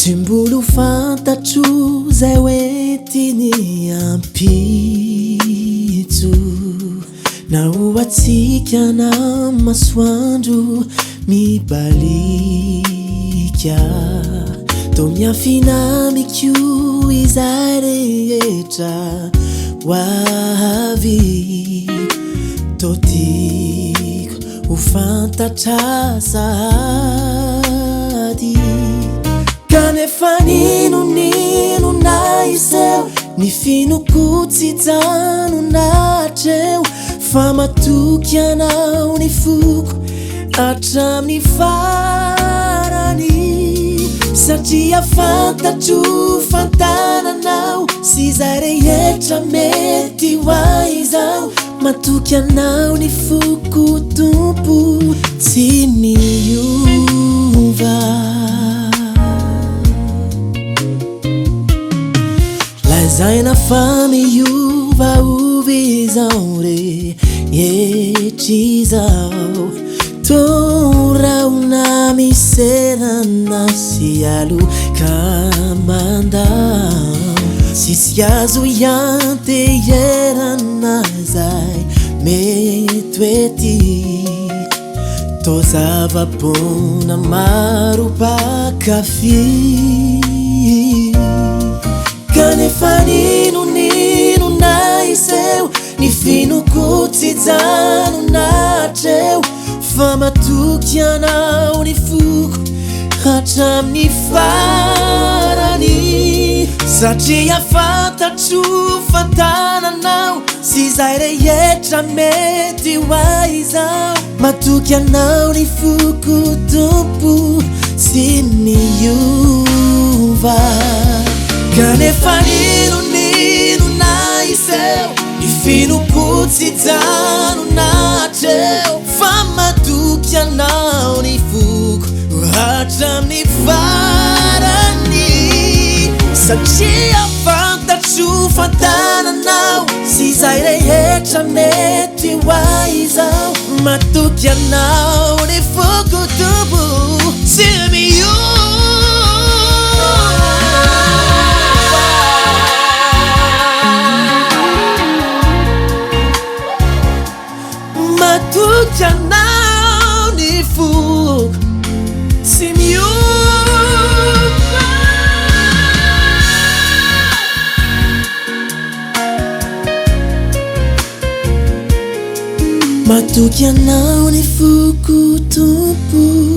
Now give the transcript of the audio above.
Timbolo fantatro zay hoentiny ampitso na ohatsika na masoandro mibalika to miafinamikio izay rehetra hoavy to tiako ho fantatra sahady kanefa nino naiseo ny finoko tsy jano natreo fa matoky anao ny foko hatramin'ny farany satria fantatro fantananao sy zay rehetra mety hoaizao matoky anao ny foko tompo tsy miova Zaina famiyuvauvy zao rehetra zao toraona miserana sy alokamandao sisy azo ianteherana zay mety hoety to zava-pona maro pakafy kanefa nino naiseo ny finoko tsy jano natreo fa matoky anao ny foko hatramin'ny farany satria fantatro fantananao sy zay rehetra mety hoaizao matoky anao ny foko tompo tsy miova kanefa nino naiseo ny finoko tsy jano natreo fa matoky anao ny foko hatramin'ny farany satria fantatro fantananao sy zay rehetra mety hoaizao matoky anao ny foko tompo tsy miova matuki anao ny foko tsy miova matuki anao ny foko tompo